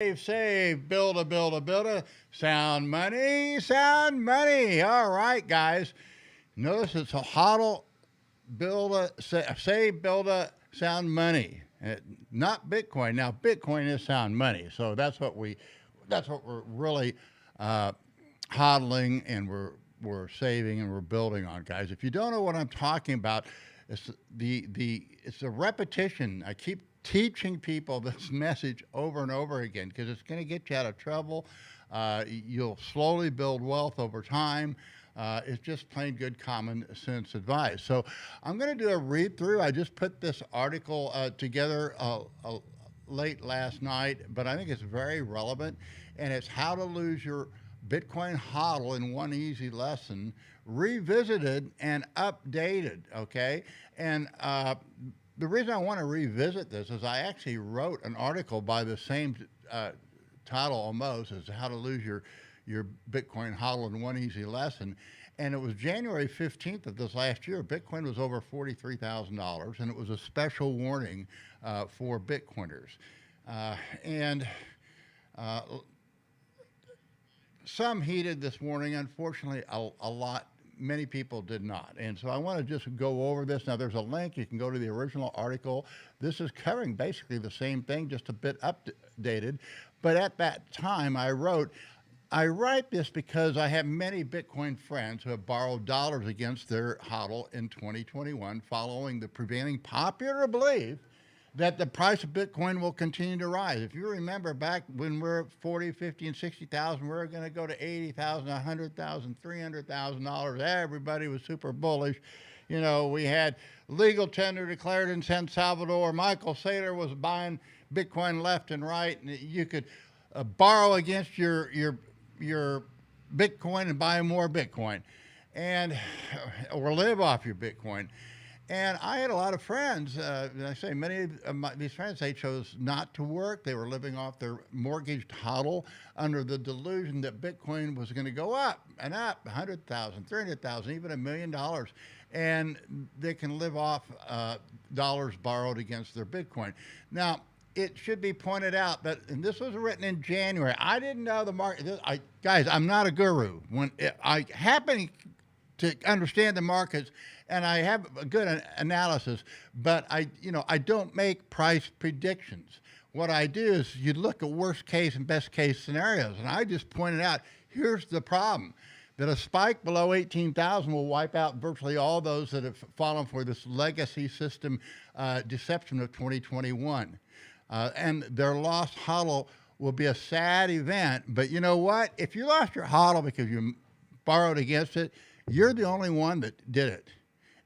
Save, build a, sound money, sound money. All right, guys. Notice it's a hodl, save, sound money. Not Bitcoin. Now, Bitcoin is sound money, so that's what we're really uh, hodling and we're saving and we're building on, guys. If you don't know what I'm talking about, it's a repetition. I keep teaching people this message over and over again because it's going to get you out of trouble. You'll slowly build wealth over time. It's just plain good common sense advice. So I'm going to do a read through. I just put this article together late last night, but I think it's very relevant, and it's how to lose your Bitcoin hodl in one easy lesson, revisited and updated. Okay, and the reason I want to revisit this is I actually wrote an article by the same title almost as how to lose your Bitcoin hodl in one easy lesson. And it was January 15th of this last year. Bitcoin was over $43,000, and it was a special warning for Bitcoiners. And some heeded this warning. Unfortunately, many people did not. And so I want to just go over this. Now, there's a link. You can go to the original article. This is covering basically the same thing, just a bit updated. But at that time, I write this because I have many Bitcoin friends who have borrowed dollars against their hodl in 2021 following the prevailing popular belief that the price of Bitcoin will continue to rise. If you remember back when we were 40, 50, and 60,000, we were going to go to 80,000, 100,000, $300,000. Everybody was super bullish. You know, we had legal tender declared in San Salvador. Michael Saylor was buying Bitcoin left and right, and you could borrow against your Bitcoin and buy more Bitcoin, or live off your Bitcoin. And I had a lot of friends. I say many of these friends, they chose not to work. They were living off their mortgaged hodl under the delusion that Bitcoin was going to go up and up, 100,000, 300,000, even $1 million, and they can live off dollars borrowed against their Bitcoin. Now, it should be pointed out that, and this was written in January. I didn't know the market. Guys, I'm not a guru. I happen to understand the markets, and I have a good analysis, but I don't make price predictions. What I do is you look at worst case and best case scenarios, and I just pointed out, here's the problem, that a spike below 18,000 will wipe out virtually all those that have fallen for this legacy system deception of 2021. And their lost hodl will be a sad event, but you know what? If you lost your hodl because you borrowed against it, you're the only one that did it,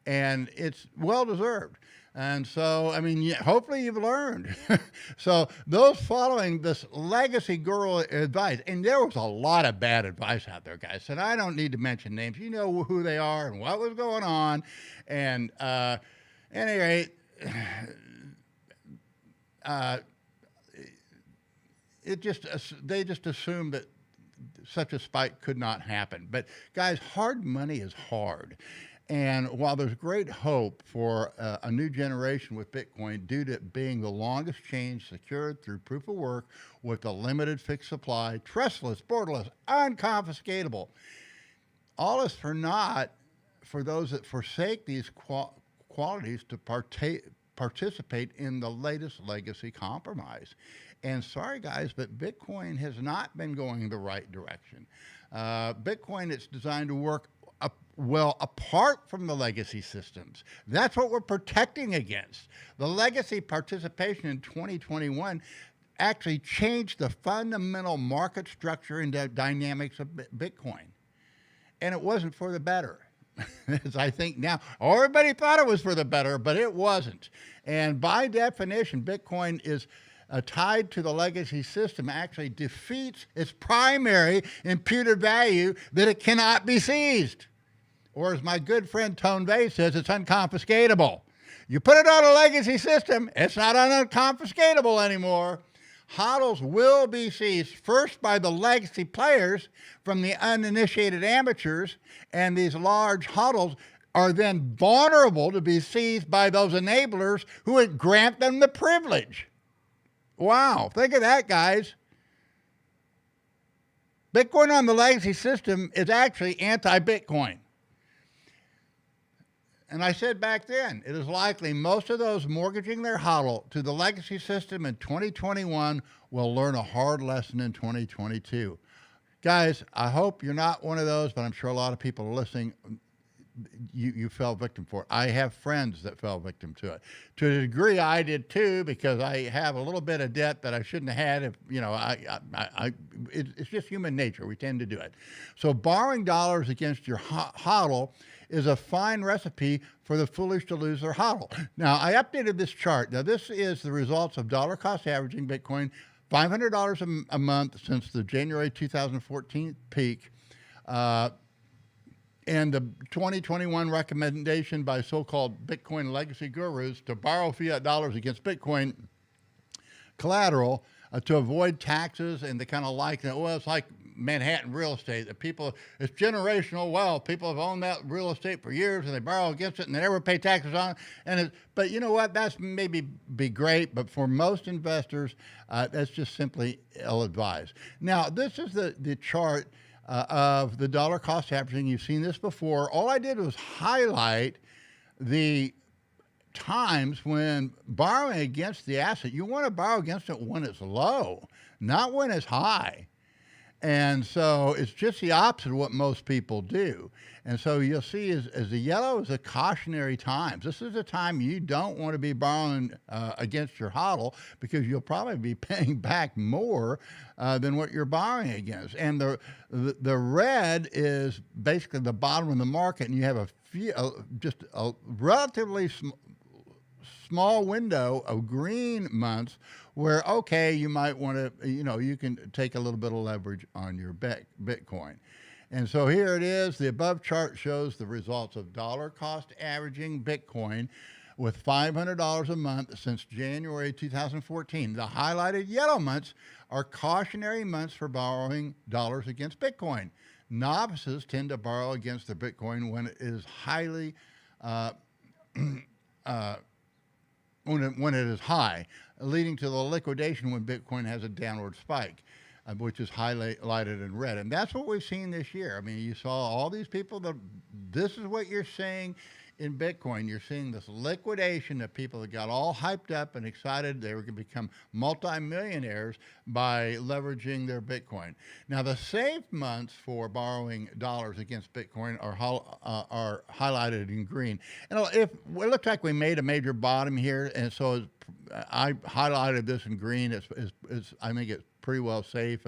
and it's well-deserved. And so, I mean, hopefully you've learned. So those following this legacy guru advice, and there was a lot of bad advice out there, guys, and I don't need to mention names. You know who they are and what was going on. And at any rate, they just assumed that such a spike could not happen. But guys, hard money is hard. And while there's great hope for a new generation with Bitcoin due to it being the longest chain secured through proof of work with a limited fixed supply, trustless, borderless, unconfiscatable, all is for naught for those that forsake these qualities to participate in the latest legacy compromise. And sorry, guys, but Bitcoin has not been going the right direction. Bitcoin, it's designed to work well apart from the legacy systems. That's what we're protecting against. The legacy participation in 2021 actually changed the fundamental market structure and the dynamics of Bitcoin. And it wasn't for the better. As I think now, everybody thought it was for the better, but it wasn't. And by definition, Bitcoin is tied to the legacy system, actually defeats its primary imputed value that it cannot be seized. Or as my good friend Tone Vay says, it's unconfiscatable. You put it on a legacy system, it's not unconfiscatable anymore. HODLs will be seized first by the legacy players from the uninitiated amateurs, and these large HODLs are then vulnerable to be seized by those enablers who would grant them the privilege. Wow, think of that, guys. Bitcoin on the legacy system is actually anti-Bitcoin. And I said back then, it is likely most of those mortgaging their HODL to the legacy system in 2021 will learn a hard lesson in 2022. Guys, I hope you're not one of those, but I'm sure a lot of people are listening. You fell victim for it. I have friends that fell victim to it. To a degree, I did too, because I have a little bit of debt that I shouldn't have had. If it's just human nature. We tend to do it. So borrowing dollars against your HODL is a fine recipe for the foolish to lose their HODL. Now, I updated this chart. Now, this is the results of dollar cost averaging Bitcoin, $500 a month since the January 2014 peak. And the 2021 recommendation by so-called Bitcoin legacy gurus to borrow fiat dollars against Bitcoin collateral to avoid taxes, and they kind of like that. Well, it's like Manhattan real estate. The people, it's generational wealth. People have owned that real estate for years, and they borrow against it, and they never pay taxes on it. But you know what? That's maybe be great, but for most investors, that's just simply ill-advised. Now, this is the chart of the dollar cost averaging. You've seen this before. All I did was highlight the times when borrowing against the asset, you want to borrow against it when it's low, not when it's high. And so it's just the opposite of what most people do. And so you'll see as the yellow is a cautionary times. This is a time you don't want to be borrowing against your HODL, because you'll probably be paying back more than what you're borrowing against. And the red is basically the bottom of the market, and you have just a relatively small window of green months where, okay, you might want to, you can take a little bit of leverage on your Bitcoin. And so here it is. The above chart shows the results of dollar cost averaging Bitcoin with $500 a month since January 2014. The highlighted yellow months are cautionary months for borrowing dollars against Bitcoin. Novices tend to borrow against their Bitcoin when it is highly when it is high, leading to the liquidation when Bitcoin has a downward spike, which is highlighted in red. And that's what we've seen this year. I mean, you saw all these people this is what you're seeing in Bitcoin. You're seeing this liquidation of people that got all hyped up and excited they were going to become multimillionaires by leveraging their Bitcoin. Now, the safe months for borrowing dollars against Bitcoin are highlighted in green. And it looks like we made a major bottom here, and so I highlighted this in green. I think it's pretty well safe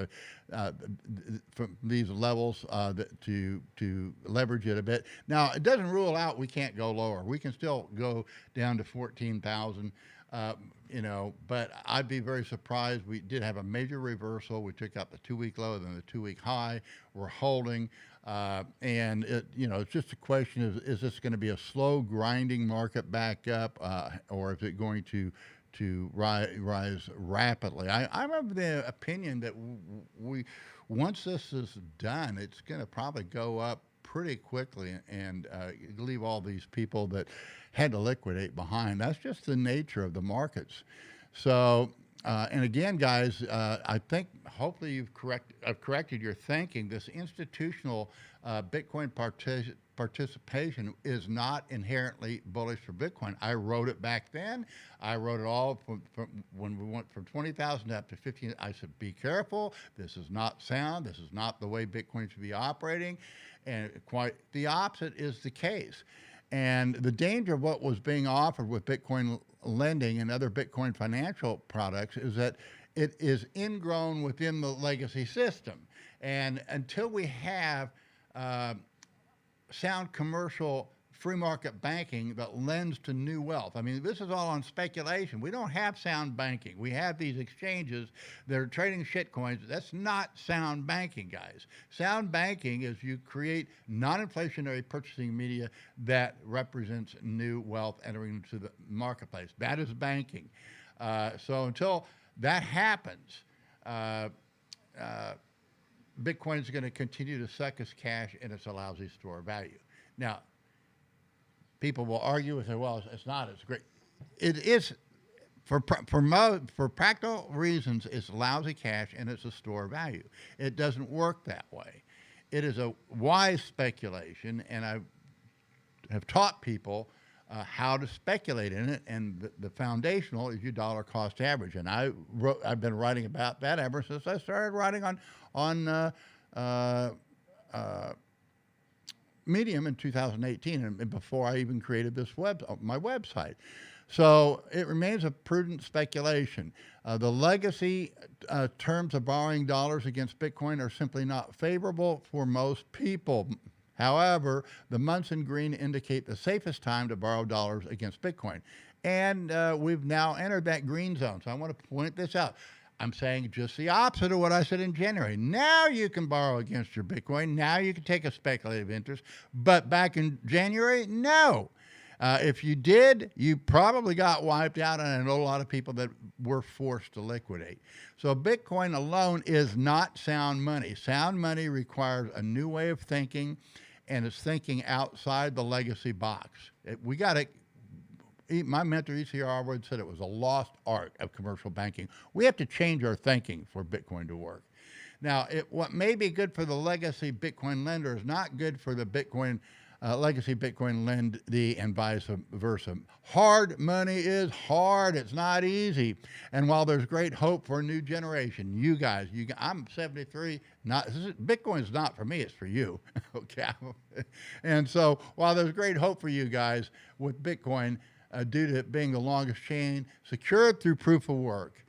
from these levels to leverage it a bit. Now, it doesn't rule out we can't go lower. We can still go down to 14,000, but I'd be very surprised. We did have a major reversal. We took out the 2-week low, then the 2-week high. We're holding. And it's just a question is this going to be a slow grinding market back up, or is it going to rise rapidly? I'm of the opinion that once this is done, it's going to probably go up pretty quickly and leave all these people that had to liquidate behind. That's just the nature of the markets. So, and again, guys, I think hopefully I've corrected your thinking. This institutional Bitcoin participation is not inherently bullish for Bitcoin. I wrote it back then. I wrote it all from when we went from 20,000 up to 15. I said, be careful. This is not sound. This is not the way Bitcoin should be operating. And quite the opposite is the case. And the danger of what was being offered with Bitcoin lending and other Bitcoin financial products is that it is ingrown within the legacy system. And until we have sound commercial free market banking that lends to new wealth. I mean, this is all on speculation. We don't have sound banking. We have these exchanges that are trading shitcoins. That's not sound banking, guys. Sound banking is you create non-inflationary purchasing media that represents new wealth entering into the marketplace. That is banking. So until that happens, Bitcoin is going to continue to suck its cash, and it's a lousy store of value. Now, people will argue and say, well, it's not as great. It is For practical reasons, it's lousy cash and it's a store of value. It doesn't work that way. It is a wise speculation, and I have taught people how to speculate in it. And the foundational is your dollar cost average. And I've been writing about that ever since I started writing on Medium in 2018, and before I even created this my website. So it remains a prudent speculation. The legacy terms of borrowing dollars against Bitcoin are simply not favorable for most people. However, the months in green indicate the safest time to borrow dollars against Bitcoin. And we've now entered that green zone. So I want to point this out. I'm saying just the opposite of what I said in January. Now you can borrow against your Bitcoin. Now you can take a speculative interest. But back in January, no. If you did, you probably got wiped out, and I know a lot of people that were forced to liquidate. So Bitcoin alone is not sound money. Sound money requires a new way of thinking, and it's thinking outside the legacy box. We got to. My mentor, E.C.R. Harwood, said it was a lost art of commercial banking. We have to change our thinking for Bitcoin to work. Now, what may be good for the legacy Bitcoin lender is not good for the legacy Bitcoin lendee, and vice versa. Hard money is hard. It's not easy. And while there's great hope for a new generation, you guys, I'm 73. Bitcoin's not for me. It's for you. Okay. And so while there's great hope for you guys with Bitcoin, due to it being the longest chain, secured through proof of work,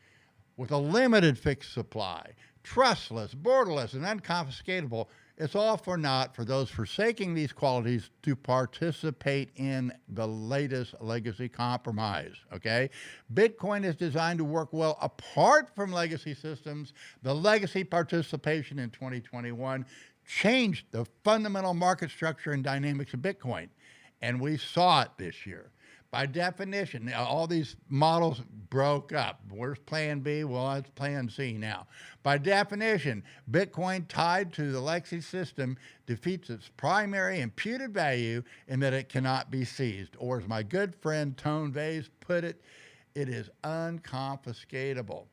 with a limited fixed supply, trustless, borderless, and unconfiscatable, it's all for naught for those forsaking these qualities to participate in the latest legacy compromise, okay? Bitcoin is designed to work well apart from legacy systems. The legacy participation in 2021 changed the fundamental market structure and dynamics of Bitcoin, and we saw it this year. By definition, all these models broke up. Where's plan B? Well, it's plan C now. By definition, Bitcoin tied to the legacy system defeats its primary imputed value in that it cannot be seized. Or as my good friend Tone Vase put it, it is unconfiscatable.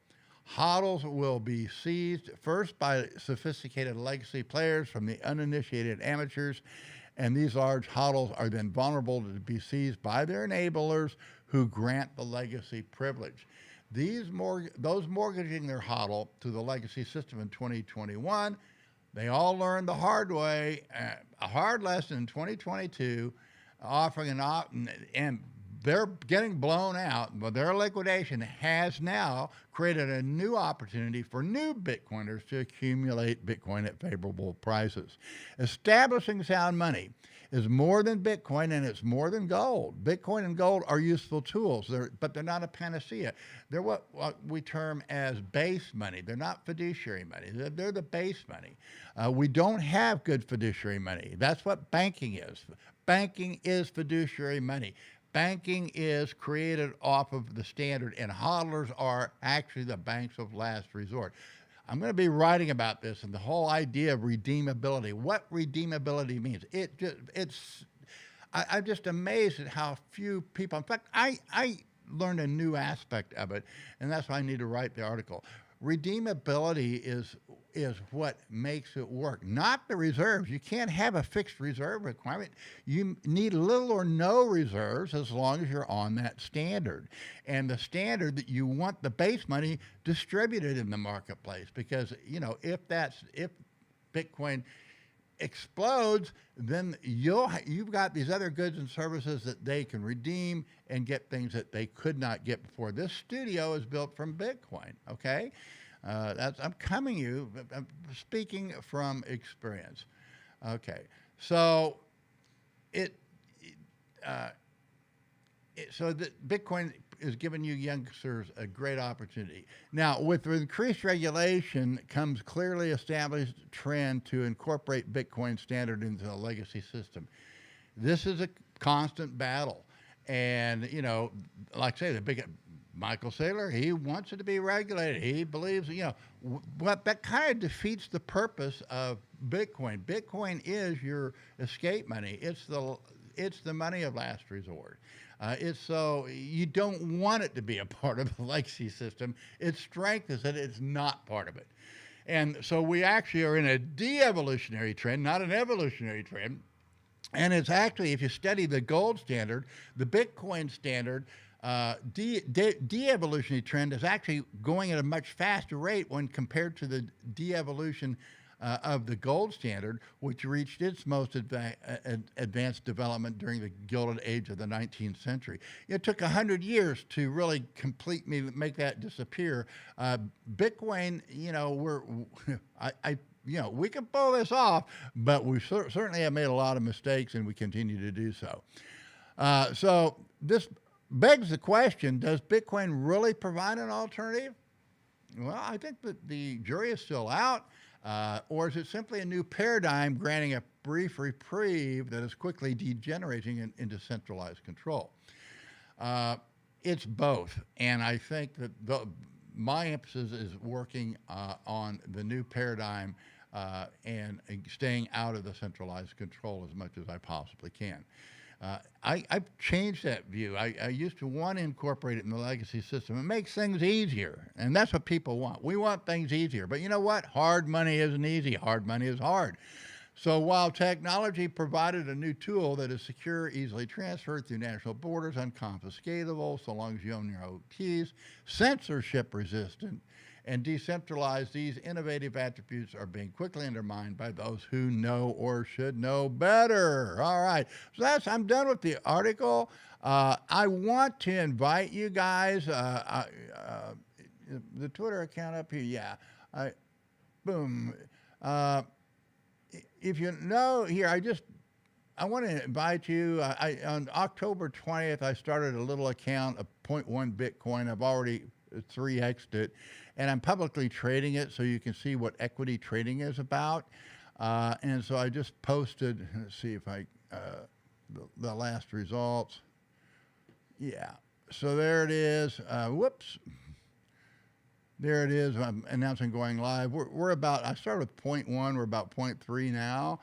Hodls will be seized first by sophisticated legacy players from the uninitiated amateurs, and these large hodls are then vulnerable to be seized by their enablers who grant the legacy privilege. Those mortgaging their hodl to the legacy system in 2021, they all learned the hard way, a hard lesson in 2022, offering and they're getting blown out, but their liquidation has now created a new opportunity for new Bitcoiners to accumulate Bitcoin at favorable prices. Establishing sound money is more than Bitcoin, and it's more than gold. Bitcoin and gold are useful tools, but they're not a panacea. They're what we term as base money. They're not fiduciary money. They're the base money. We don't have good fiduciary money. That's what banking is. Banking is fiduciary money. Banking is created off of the standard, and hodlers are actually the banks of last resort. I'm going to be writing about this and the whole idea of redeemability. What redeemability means. I'm just amazed at how few people. In fact, I learned a new aspect of it, and that's why I need to write the article. Redeemability is what makes it work, not the reserves. You can't have a fixed reserve requirement. You need little or no reserves as long as you're on that standard. And the standard that you want the base money distributed in the marketplace, because if Bitcoin explodes, then you've got these other goods and services that they can redeem and get things that they could not get before. This studio is built from Bitcoin, okay? I'm speaking from experience. Okay, so so that Bitcoin is giving you youngsters a great opportunity. Now, with increased regulation comes clearly established trend to incorporate Bitcoin standard into the legacy system. This is a constant battle. And, like I say, the big Michael Saylor, he wants it to be regulated. He believes, what that kind of defeats the purpose of Bitcoin. Bitcoin is your escape money. It's the money of last resort. It's so you don't want it to be a part of the legacy system. Its strength is that it's not part of it. And so we actually are in a de-evolutionary trend, not an evolutionary trend. And it's actually, if you study the gold standard, the Bitcoin standard, de-evolutionary trend is actually going at a much faster rate when compared to the de-evolution of the gold standard, which reached its most advanced development during the Gilded Age of the 19th century. It took 100 years to really make that disappear. Bitcoin, we can pull this off, but we certainly have made a lot of mistakes, and we continue to do so. So this begs the question, does Bitcoin really provide an alternative? Well, I think that the jury is still out. Or is it simply a new paradigm granting a brief reprieve that is quickly degenerating into centralized control? It's both. And I think that my emphasis is working on the new paradigm and staying out of the centralized control as much as I possibly can. I've changed that view. I used to want to incorporate it in the legacy system. It makes things easier, and that's what people want. We want things easier. But you know what? Hard money isn't easy. Hard money is hard. So while technology provided a new tool that is secure, easily transferred through national borders, unconfiscatable, so long as you own your own keys, censorship resistant, and decentralized, these innovative attributes are being quickly undermined by those who know or should know better. All right, so I'm done with the article. I want to invite you guys, the Twitter account up here, yeah, boom. If you know here, I want to invite you. On October 20th, I started a little account of 0.1 Bitcoin. I've already 3x'd it, and I'm publicly trading it so you can see what equity trading is about. And so I just posted, let's see if the last results. Yeah, so there it is. Whoops. There it is. I'm announcing going live. We're about, I started with 0.1. We're about 0.3 now.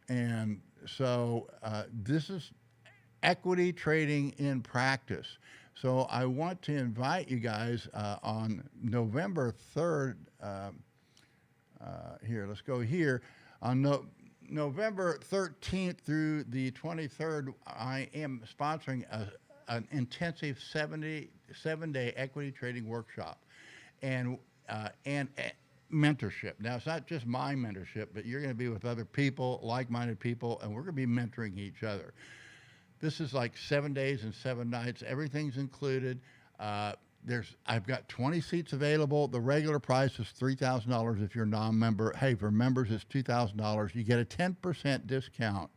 And so this is equity trading in practice. So I want to invite you guys on November 3rd. Here, let's go here. On November 13th through the 23rd, I am sponsoring an intensive 7-day equity trading workshop and mentorship. Now, it's not just my mentorship, but you're going to be with other people, like-minded people, and we're going to be mentoring each other. This is like 7 days and 7 nights. Everything's included. I've got 20 seats available. The regular price is $3,000 if you're a non-member. Hey, for members, it's $2,000. You get a 10% discount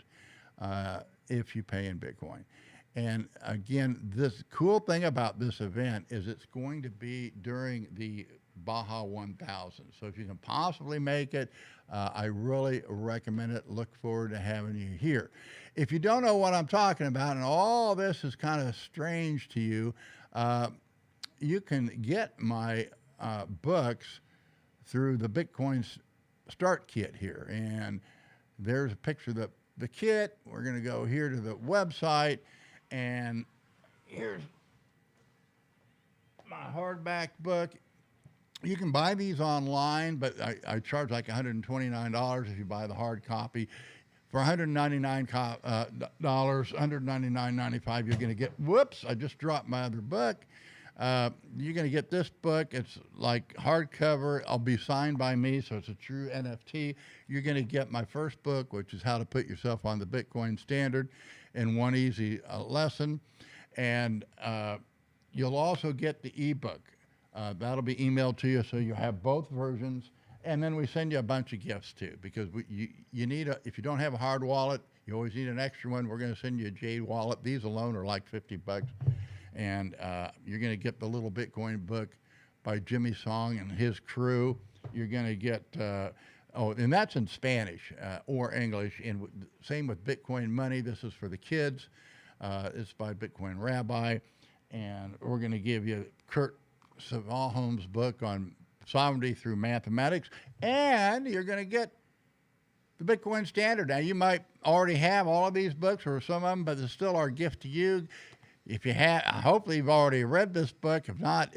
if you pay in Bitcoin. And again, this cool thing about this event is it's going to be during the Baja 1000. So if you can possibly make it, I really recommend it. Look forward to having you here. If you don't know what I'm talking about, and all this is kind of strange to you, you can get my books through the Bitcoin Start Kit here. And there's a picture of the kit. We're going to go here to the website. And here's my hardback book. You can buy these online, but I charge like $129 if you buy the hard copy. For $199, $199.95, you're going to get, whoops, I just dropped my other book. You're going to get this book. It's like hardcover. I'll be signed by me, so it's a true NFT. You're going to get my first book, which is How to Put Yourself on the Bitcoin Standard in One Easy Lesson. And you'll also get the ebook. That'll be emailed to you, so you have both versions. And then we send you a bunch of gifts too, because you need if you don't have a hard wallet, you always need an extra one. We're going to send you a Jade wallet. These alone are like $50. And you're going to get the little Bitcoin book by Jimmy Song and his crew. You're going to get, and that's in Spanish or English. And same with Bitcoin Money. This is for the kids. It's by Bitcoin Rabbi. And we're going to give you Kurt Svalholm's book on sovereignty through mathematics. And you're going to get the Bitcoin Standard. Now, you might already have all of these books or some of them, but it's still our gift to you. If you have, hopefully you've already read this book. If not,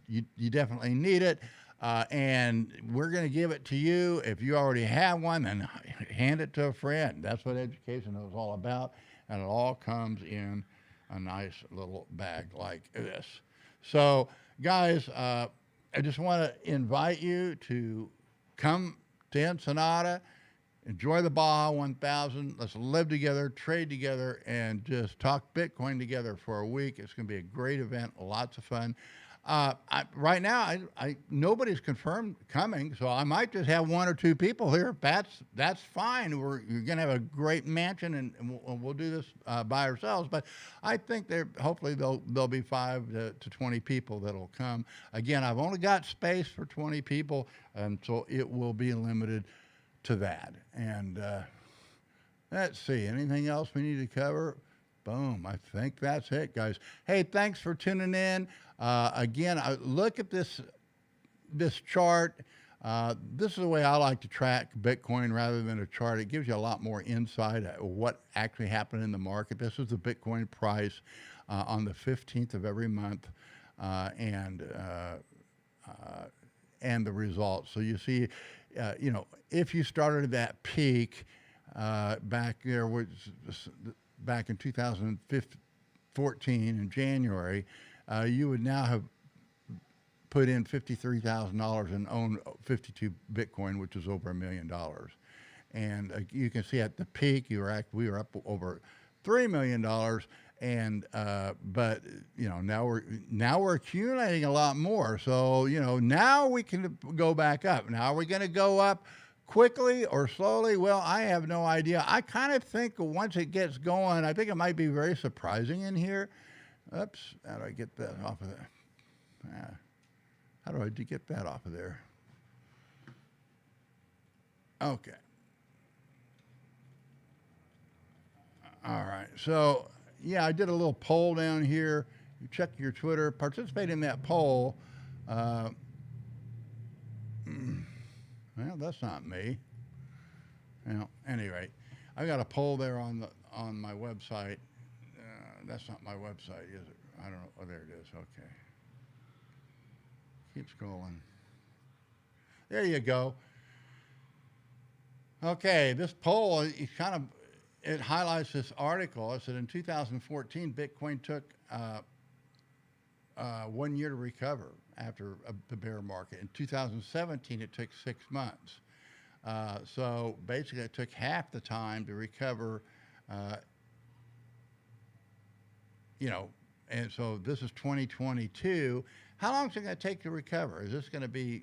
you definitely need it. And we're going to give it to you. If you already have one, then hand it to a friend. That's what education is all about. And it all comes in a nice little bag like this. So, guys, I just want to invite you to come to Ensenada, enjoy the Baja 1000. Let's live together, trade together, and just talk Bitcoin together for a week. It's going to be a great event, lots of fun. Right now, nobody's confirmed coming, so I might just have one or two people here. That's fine. You're going to have a great mansion, and we'll do this by ourselves. But I think hopefully there'll be 5 to 20 people that'll come. Again, I've only got space for 20 people, and so it will be limited to that. And let's see, anything else we need to cover? Boom, I think that's it, guys. Hey, thanks for tuning in. Again, look at this chart. This is the way I like to track Bitcoin rather than a chart. It gives you a lot more insight at what actually happened in the market. This is the Bitcoin price on the 15th of every month, and the results. So you see, if you started at that peak back there, back in 2014 in January, you would now have put in $53,000 and own 52 Bitcoin, which is over $1 million. And you can see at the peak, we were up over $3 million. And but now we're accumulating a lot more. So now we can go back up. Now are we going to go up quickly or slowly? Well, I have no idea. I kind of think once it gets going, I think it might be very surprising in here. Oops, how do I get that off of there? How do I get that off of there? Okay. All right. So, yeah, I did a little poll down here. You check your Twitter, participate in that poll. Well, that's not me. Anyway, I got a poll there on my website. That's not my website, is it? I don't know. Oh, there it is. Okay. Keep scrolling. There you go. Okay, this poll it highlights this article. It said in 2014, Bitcoin took 1 year to recover after the bear market. In 2017, it took 6 months. So basically, it took half the time to recover. And so this is 2022. How long is it going to take to recover? Is this going to be,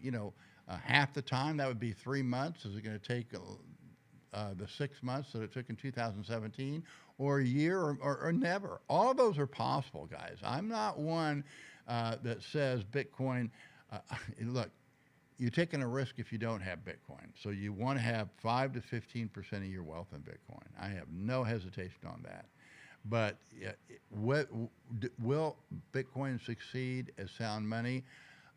half the time? That would be 3 months. Is it going to take the 6 months that it took in 2017, or a year, or never? All of those are possible, guys. I'm not one that says Bitcoin. Look, you're taking a risk if you don't have Bitcoin. So you want to have 5 to 15% of your wealth in Bitcoin. I have no hesitation on that. But will Bitcoin succeed as sound money?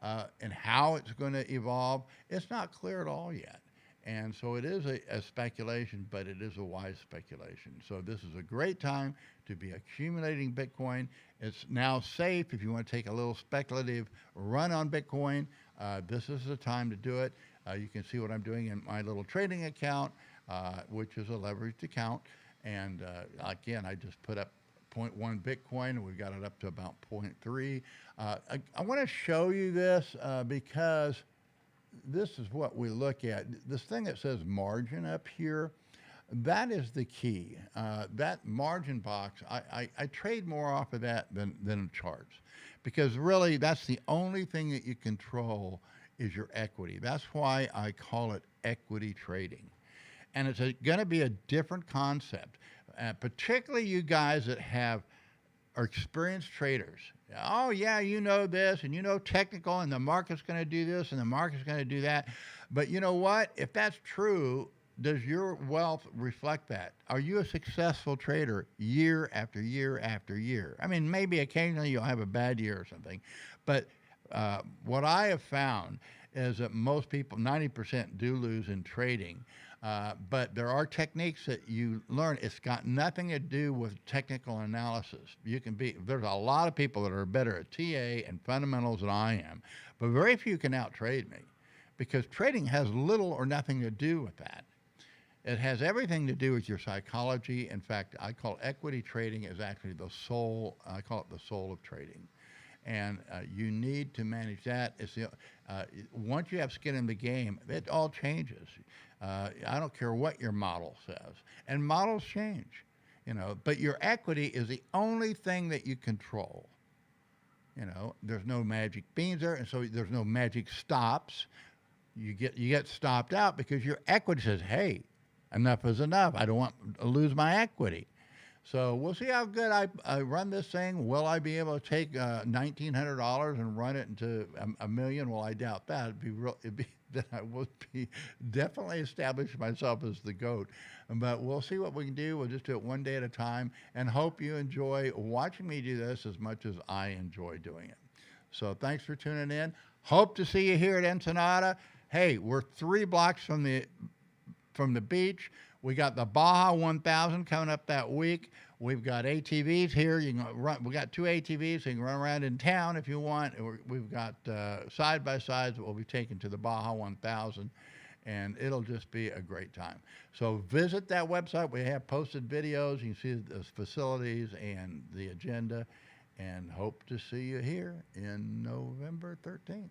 And how it's going to evolve, it's not clear at all yet. And so it is a speculation, but it is a wise speculation. So this is a great time to be accumulating Bitcoin. It's now safe if you want to take a little speculative run on Bitcoin. This is the time to do it. You can see what I'm doing in my little trading account, which is a leveraged account. And again, I just put up 0.1 Bitcoin, and we've got it up to about 0.3. I want to show you this because this is what we look at. This thing that says margin up here, that is the key. That margin box, I trade more off of that than charts, because really that's the only thing that you control is your equity. That's why I call it equity trading. And it's going to be a different concept, particularly you guys that are experienced traders. Oh, yeah, you know this, and technical, and the market's going to do this, and the market's going to do that. But you know what? If that's true, does your wealth reflect that? Are you a successful trader year after year after year? I mean, maybe occasionally you'll have a bad year or something. But what I have found is that most people, 90% do lose in trading. But there are techniques that you learn. It's got nothing to do with technical analysis. There's a lot of people that are better at TA and fundamentals than I am, but very few can out-trade me because trading has little or nothing to do with that. It has everything to do with your psychology. In fact, I call equity trading is actually the soul. I call it the soul of trading. And you need to manage that. Once you have skin in the game, it all changes. I don't care what your model says, and models change, But your equity is the only thing that you control. There's no magic beans there, and so there's no magic stops. You get stopped out because your equity says, "Hey, enough is enough. I don't want to lose my equity." So we'll see how good I run this thing. Will I be able to take $1,900 and run it into a million? Well, I doubt that. Then I would be definitely establish myself as the GOAT. But we'll see what we can do. We'll just do it one day at a time, and hope you enjoy watching me do this as much as I enjoy doing it. So thanks for tuning in. Hope to see you here at Ensenada. Hey, we're 3 blocks from the beach. We got the Baja 1000 coming up that week. We've got ATVs here. You can run. We got 2 ATVs, so you can run around in town if you want. We've got side-by-sides that we'll be taking to the Baja 1000, and it'll just be a great time. So visit that website. We have posted videos. You can see the facilities and the agenda, and hope to see you here in November 13th.